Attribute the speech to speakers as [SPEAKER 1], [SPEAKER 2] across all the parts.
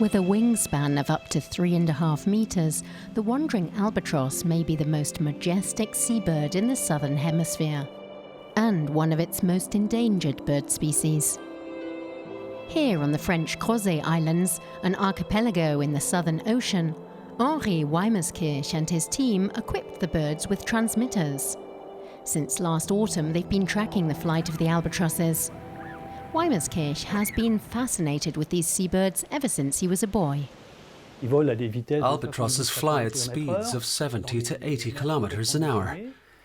[SPEAKER 1] With a wingspan of up to 3.5 meters, the wandering albatross may be the most majestic seabird in the southern hemisphere, and one of its most endangered bird species. Here on the French Crozet Islands, an archipelago in the Southern Ocean, Henri Weimerskirch and his team equipped the birds with transmitters. Since last autumn, they've been tracking the flight of the albatrosses. Weimerskirch has been fascinated with these seabirds ever since he was a boy.
[SPEAKER 2] Albatrosses fly at speeds of 70 to 80 kilometers an hour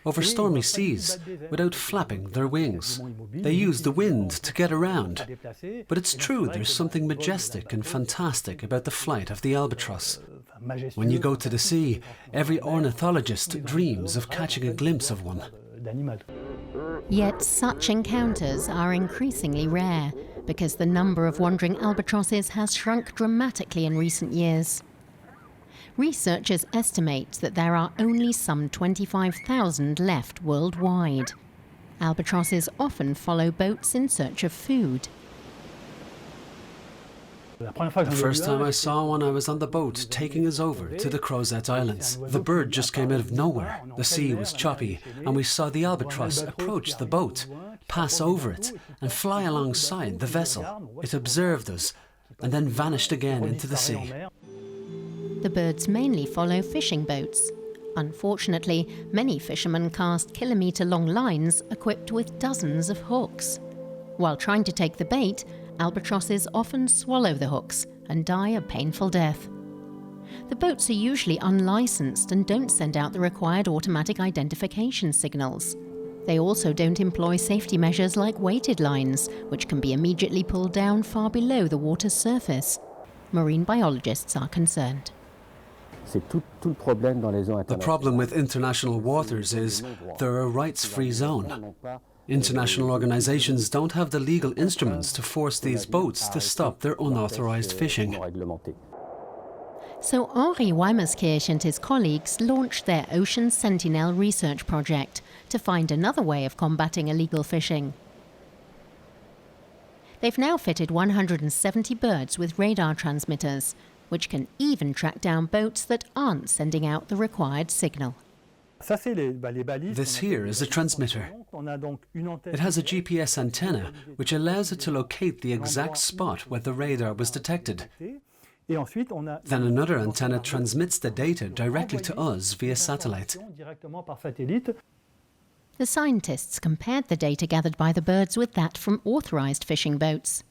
[SPEAKER 2] over stormy seas without flapping their wings. They use the wind to get around. But it's true, there's something majestic and fantastic about the flight of the albatross. When you go to the sea, every ornithologist dreams of catching a glimpse of one.
[SPEAKER 1] Yet such encounters are increasingly rare because the number of wandering albatrosses has shrunk dramatically in recent years. Researchers estimate that there are only some 25,000 left worldwide. Albatrosses often follow boats in search of food.
[SPEAKER 2] The first time I saw one, I was on the boat taking us over to the Crozet Islands. The bird just came out of nowhere. The sea was choppy, and we saw the albatross approach the boat, pass over it, and fly alongside the vessel. It observed us, and then vanished again into the sea.
[SPEAKER 1] The birds mainly follow fishing boats. Unfortunately, many fishermen cast kilometre-long lines equipped with dozens of hooks. While trying to take the bait, albatrosses often swallow the hooks and die a painful death. The boats are usually unlicensed and don't send out the required automatic identification signals. They also don't employ safety measures like weighted lines, which can be immediately pulled down far below the water's surface. Marine biologists are concerned.
[SPEAKER 2] The problem with international waters is they're a rights-free zone. International organizations don't have the legal instruments to force these boats to stop their unauthorized fishing.
[SPEAKER 1] So Henri Weimerskirch and his colleagues launched their Ocean Sentinel research project to find another way of combating illegal fishing. They've now fitted 170 birds with radar transmitters, which can even track down boats that aren't sending out the required signal.
[SPEAKER 2] This here is a transmitter. It has a GPS antenna, which allows it to locate the exact spot where the radar was detected. Then another antenna transmits the data directly to us via satellite.
[SPEAKER 1] The scientists compared the data gathered by the birds with that from authorized fishing boats.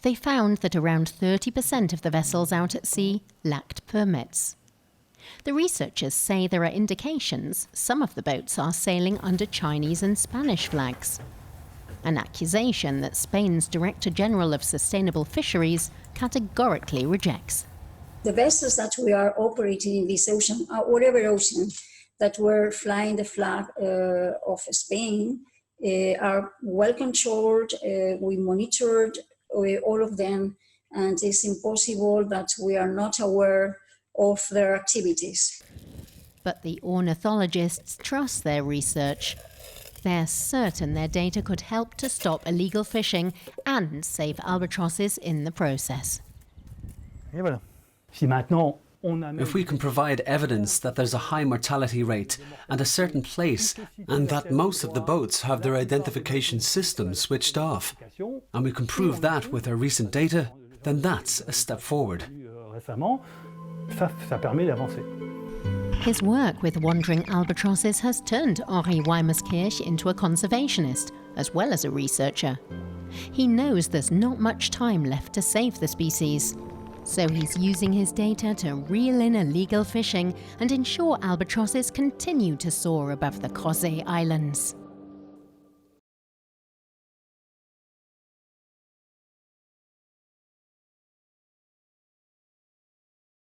[SPEAKER 1] They found that around 30% of the vessels out at sea lacked permits. The researchers say there are indications some of the boats are sailing under Chinese and Spanish flags, an accusation that Spain's Director General of Sustainable Fisheries categorically rejects.
[SPEAKER 3] The vessels that we are operating in this ocean, whatever ocean, that were flying the flag of Spain, are well controlled. We monitored all of them, and it's impossible that we are not aware of their activities.
[SPEAKER 1] But the ornithologists trust their research. They're certain their data could help to stop illegal fishing and save albatrosses in the process.
[SPEAKER 2] If we can provide evidence that there's a high mortality rate and a certain place, and that most of the boats have their identification system switched off, and we can prove that with our recent data, then that's a step forward.
[SPEAKER 1] His work with wandering albatrosses has turned Henri Weimerskirch into a conservationist, as well as a researcher. He knows there's not much time left to save the species. So he's using his data to reel in illegal fishing and ensure albatrosses continue to soar above the Crozet Islands.